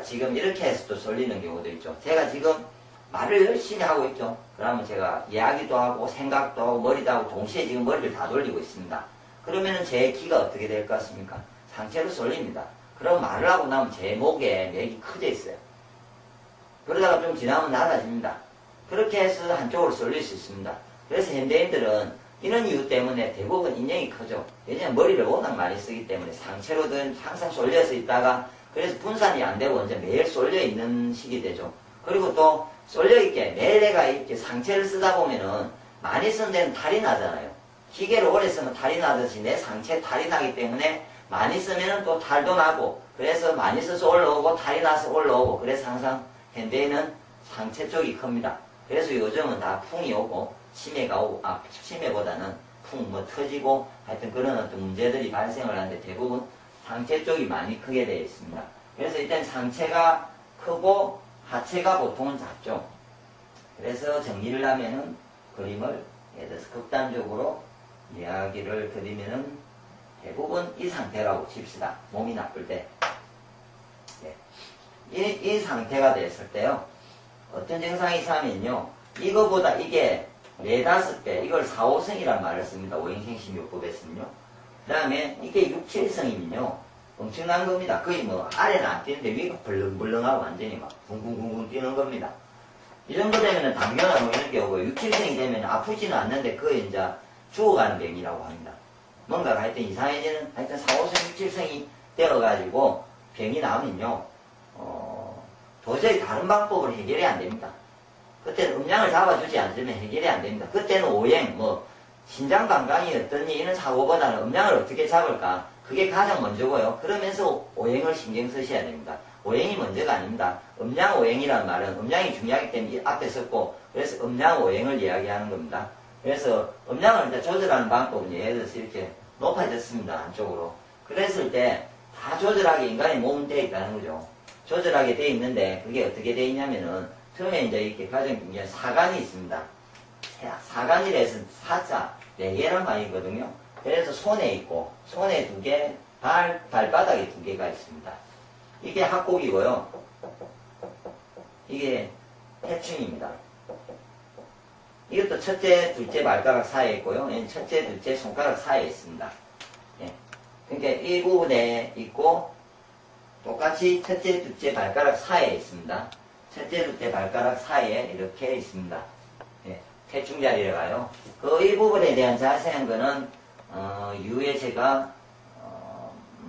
지금 이렇게 해서도 쏠리는 경우도 있죠. 제가 지금 말을 열심히 하고 있죠. 그러면 제가 이야기도 하고 생각도 하고 머리도 하고 동시에 지금 머리를 다 돌리고 있습니다. 그러면은 제 귀가 어떻게 될 것 같습니까? 상체로 쏠립니다. 그럼 말을 하고 나면 제 목에 맥이 커져 있어요. 그러다가 좀 지나면 낮아집니다. 그렇게 해서 한쪽으로 쏠릴 수 있습니다. 그래서 현대인들은 이런 이유 때문에 대부분 인형이 크죠. 왜냐하면 머리를 워낙 많이 쓰기 때문에 상체로든 항상 쏠려서 있다가 그래서 분산이 안 되고 이제 매일 쏠려 있는 시기 되죠. 그리고 또 쏠려 있게 매일 내가 이렇게 상체를 쓰다 보면은 많이 쓴 데는 탈이 나잖아요. 기계를 오래 쓰면 탈이 나듯이 내 상체 탈이 나기 때문에 많이 쓰면은 또 탈도 나고 그래서 많이 써서 올라오고 탈이 나서 올라오고 그래서 항상 현대인은 상체 쪽이 큽니다. 그래서 요즘은 다 풍이 오고 치매가 오고 치매보다는 풍 뭐 터지고 하여튼 그런 어떤 문제들이 발생을 하는데 대부분 상체 쪽이 많이 크게 되어 있습니다. 그래서 일단 상체가 크고 하체가 보통은 작죠. 그래서 정리를 하면은 그림을 예를 들어서 극단적으로 이야기를 드리면은 대부분 이 상태라고 칩시다. 몸이 나쁠 때. 네. 이 상태가 됐을 때요. 어떤 증상이 있으면요. 이거보다 이게 4, 5배, 이걸 4, 5성이란 말을 씁니다. 오행생식요법에서는요. 그 다음에 이게 6, 7성이면요. 엄청난 겁니다. 거의 뭐 아래는 안 뛰는데 위가 벌렁벌렁하고 완전히 막 붕붕붕붕 뛰는 겁니다. 이 정도 되면은 당뇨나 뭐 이런 게 오고 6, 7성이 되면 아프지는 않는데 그게 이제 죽어가는 병이라고 합니다. 뭔가 하여튼 이상해지는 하여튼 4, 5성, 6, 7성이 되어가지고 병이 나오면요. 도저히 다른 방법으로 해결이 안 됩니다. 그때는 음량을 잡아주지 않으면 해결이 안 됩니다. 그때는 오행, 뭐 신장 관광이 어떠니 이런 사고보다는 음량을 어떻게 잡을까 그게 가장 먼저고요. 그러면서 오행을 신경 쓰셔야 됩니다. 오행이 먼저가 아닙니다. 음량 오행이라는 말은 음량이 중요하기 때문에 앞에 썼고 그래서 음량 오행을 이야기하는 겁니다. 그래서 음량을 이제 조절하는 방법은 예를 들어서 이렇게 높아졌습니다. 한쪽으로. 그랬을 때 다 조절하게 인간의 몸은 되어 있다는 거죠. 조절하게 되어 있는데 그게 어떻게 되어 있냐면은 처음에 이제 이렇게 가장 중요한 사간이 있습니다. 사간이라 해서 사자 4개란 말이거든요. 그래서 손에 있고 손에 2개, 발바닥에 2개가 있습니다. 이게 합곡이고요. 이게 태충입니다. 이것도 첫째, 둘째 발가락 사이에 있고요. 첫째, 둘째 손가락 사이에 있습니다. 예. 그러니까 이 부분에 있고 똑같이 첫째, 둘째 발가락 사이에 있습니다. 첫째, 둘째 발가락 사이에 이렇게 있습니다. 예. 태충 자리라가요. 그 이 부분에 대한 자세한 거는 이후에 제가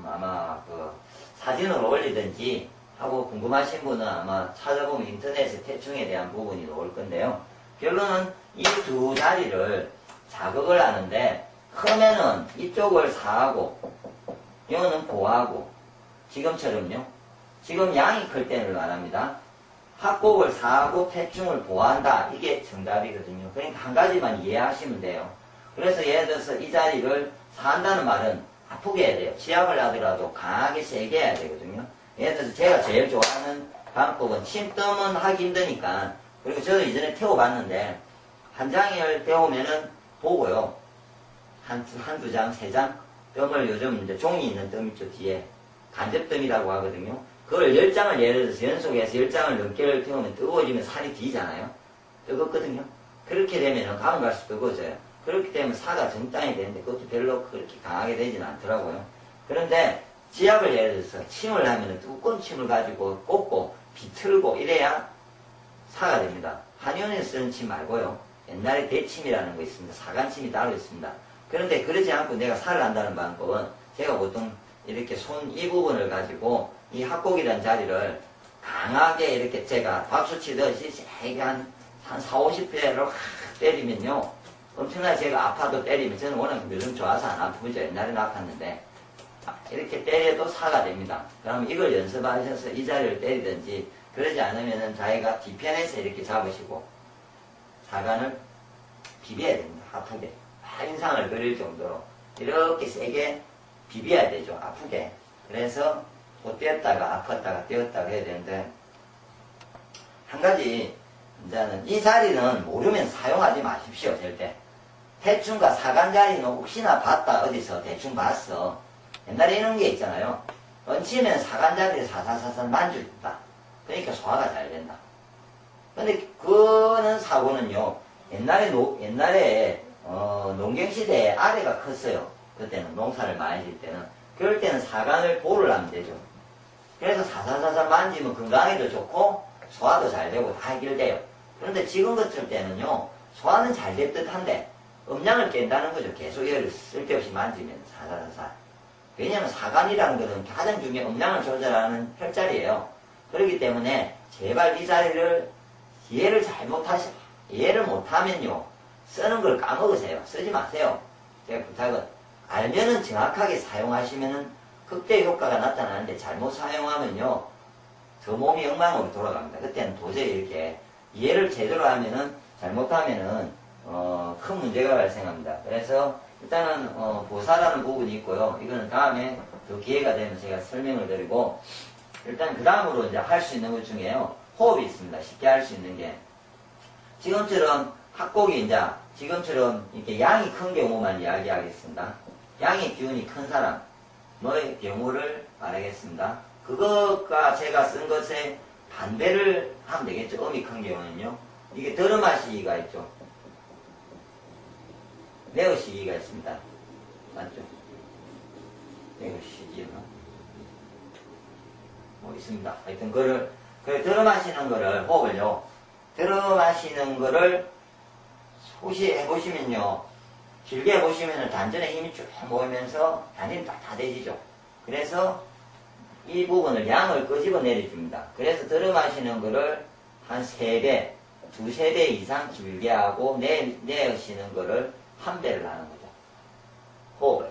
아마 그 사진을 올리든지 하고 궁금하신 분은 아마 찾아보면 인터넷에 태충에 대한 부분이 나올 건데요. 결론은 이 2 자리를 자극을 하는데 크면은 이쪽을 사하고 이거는 보하고 지금처럼요. 지금 양이 클 때를 말합니다. 합곡을 사하고 태충을 보한다. 이게 정답이거든요. 그러니까 한 가지만 이해하시면 돼요. 그래서 예를 들어서 이 자리를 사한다는 말은 아프게 해야 돼요. 지압을 하더라도 강하게 세게 해야 되거든요. 예를 들어서 제가 제일 좋아하는 방법은 침뜸은 하기 힘드니까 그리고 저도 이전에 태워봤는데 한 장을 태우면은 보고요. 한두 장, 3장 뜸을 요즘 이제 종이 있는 뜸 있죠. 뒤에 간접뜸이라고 하거든요. 그걸 10장을 예를 들어서 연속해서 10장을 넘게를 태우면 뜨거워지면 살이 뒤잖아요. 뜨겁거든요. 그렇게 되면은 가면 갈수록 뜨거워져요. 그렇기 때문에 사가 적당히 되는데 그것도 별로 그렇게 강하게 되지는 않더라고요. 그런데 지압을 예를 들어서 침을 하면은 두꺼운 침을 가지고 꽂고 비틀고 이래야 사가 됩니다. 한의원에서 쓰는 침 말고요. 옛날에 대침이라는 거 있습니다. 사간침이 따로 있습니다. 그런데 그러지 않고 내가 살을 한다는 방법은 제가 보통 이렇게 손 이 부분을 가지고 이 합곡이라는 자리를 강하게 이렇게 제가 박수 치듯이 세게 한 4, 50회로 때리면요. 엄청나게 제가 아파도 때리면 저는 워낙 요즘 좋아서 안 아프죠. 옛날에는 아팠는데 이렇게 때려도 사가 됩니다. 그러면 이걸 연습하셔서 이 자리를 때리든지 그러지 않으면은 자기가 뒤편에서 이렇게 잡으시고 사간을 비벼야 됩니다. 아프게. 인상을 그릴 정도로 이렇게 세게 비벼야 되죠. 아프게. 그래서 또 떼었다가 아팠다가 떼었다가 해야 되는데 한 가지 이제는 이 자리는 모르면 사용하지 마십시오. 절대. 태충과 사간 자리는 혹시나 봤다 어디서 대충 봤어. 옛날에 이런 게 있잖아요. 얹히면 사간 자리를 사사사사 만져준다. 그러니까 소화가 잘 된다. 근데 그는 사고는요, 옛날에 농경시대에 아래가 컸어요. 그때는 농사를 많이 질 때는. 그럴 때는 사간을 보를 하면 되죠. 그래서 사살사살 만지면 건강에도 좋고 소화도 잘 되고 다 해결돼요. 그런데 지금 같을 때는요, 소화는 잘 될 듯한데 음량을 깬다는 거죠. 계속 얘를 쓸데없이 만지면 사살사살. 왜냐하면 사간이라는 것은 가장 중요한 음량을 조절하는 혈자리예요. 그렇기 때문에 제발 이 자리를 이해를 이해를 못하면요, 쓰는 걸 까먹으세요. 쓰지 마세요. 제가 부탁은 알면은 정확하게 사용하시면은 극대 효과가 나타나는데 잘못 사용하면요, 저 몸이 엉망으로 돌아갑니다. 그때는 도저히 이렇게 이해를 제대로 하면은, 잘못하면은 큰 문제가 발생합니다. 그래서 일단은 보사라는 부분이 있고요. 이거는 다음에 더 기회가 되면 제가 설명을 드리고, 일단 그 다음으로 이제 할 수 있는 것 중에요, 호흡이 있습니다. 쉽게 할 수 있는 게 지금처럼 합곡이 이제 지금처럼 이렇게 양이 큰 경우만 이야기하겠습니다. 양의 기운이 큰 사람 너의 경우를 말하겠습니다. 그것과 제가 쓴 것에 반대를 하면 되겠죠. 음이 큰 경우는요, 이게 들어마시기가 있죠. 내어시기가 있습니다. 맞죠? 내어시기나 뭐 있습니다. 하여튼 그걸 들어마시는 거를, 호흡을요, 들어마시는 거를 소시해 보시면요, 길게 해보시면 단전에 힘이 쭉 모이면서 단전이 다 대지죠. 그래서 이 부분을 양을 끄집어 내려줍니다. 그래서 들어마시는 거를 한 3배, 2~3배 이상 길게 하고 내쉬는 거를 1배를 하는 거죠. 호흡을.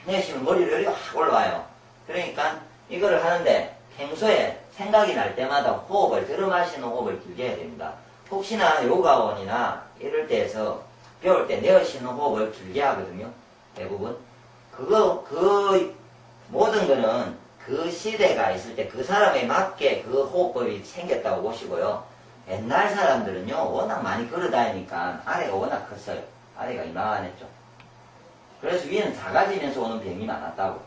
내쉬면 머리를 확 올라와요. 그러니까 이거를 하는데 평소에 생각이 날 때마다 호흡을, 들어마시는 호흡을 길게 해야 됩니다. 혹시나 요가원이나 이럴 때에서 배울 때 내쉬는 호흡을 길게 하거든요. 대부분. 모든 거는 그 시대가 있을 때 그 사람에 맞게 그 호흡법이 생겼다고 보시고요. 옛날 사람들은요, 워낙 많이 걸어다니니까 아래가 워낙 컸어요. 아래가 이만했죠. 그래서 위는 작아지면서 오는 병이 많았다고,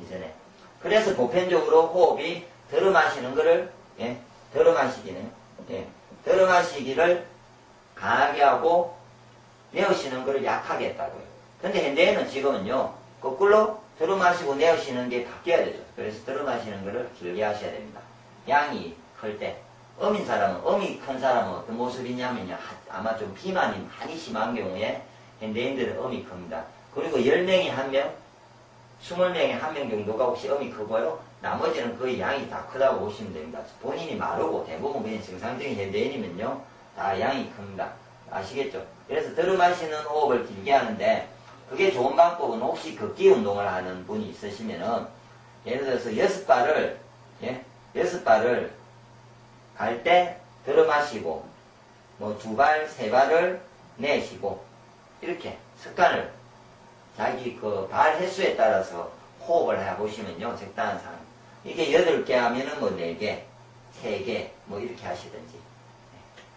이전에. 그래서 보편적으로 호흡이 들어마시는 거를, 들어마시기를 강하게 하고 내쉬는 거를 약하게 했다고요. 근데 현대에는 지금은요, 거꾸로 들어마시고 내쉬는 게 바뀌어야 되죠. 그래서 들어마시는 거를 길게 하셔야 됩니다. 양이 클 때. 음이 큰 사람은 어떤 모습이냐면요, 아마 좀 비만이 많이 심한 경우에 현대인들은 음이 큽니다. 그리고 10명이 1명, 20명이 1명 정도가 혹시 음이 크고요, 나머지는 거의 양이 다 크다고 보시면 됩니다. 본인이 마르고 대부분 그냥 정상적인 현대인이면요, 다 양이 큽니다. 아시겠죠? 그래서 들어마시는 호흡을 길게 하는데, 그게 좋은 방법은 혹시 걷기 운동을 하는 분이 있으시면은, 예를 들어서 6발을 갈 때 들어마시고, 뭐 2발, 3발을 내쉬고, 이렇게 습관을 자기 그 발 횟수에 따라서 호흡을 해보시면요, 적당한 사람. 이게 8개 하면은 뭐 4개, 3개, 뭐 이렇게 하시든지.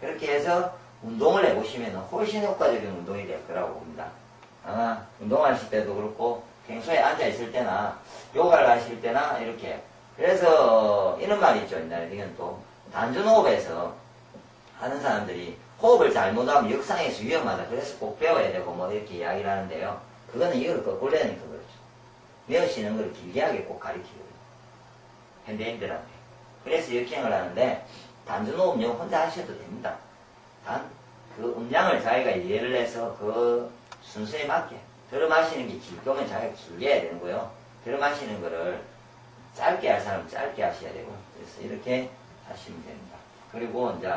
그렇게 해서 운동을 해보시면 훨씬 효과적인 운동이 될 거라고 봅니다. 아마 운동하실 때도 그렇고, 평소에 앉아있을 때나, 요가를 하실 때나, 이렇게. 그래서, 이런 말이 있죠. 옛날에 이건 또, 단전호흡에서 하는 사람들이 호흡을 잘못하면 역상에서 위험하다. 그래서 꼭 배워야 되고, 뭐, 이렇게 이야기를 하는데요. 그거는 이걸 거꾸로 내니까 그렇죠. 내쉬는 걸 길게 하게 꼭 가르치거든요. 현대인들한테. 그래서 역행을 하는데, 단전호흡요, 혼자 하셔도 됩니다. 단, 그 음량을 자기가 이해를 해서 그 순서에 맞게. 들어마시는 게 길 거면 자기가 길게 해야 되는 거요. 들어마시는 거를 짧게 할 사람은 짧게 하셔야 되고. 그래서 이렇게 하시면 됩니다. 그리고 이제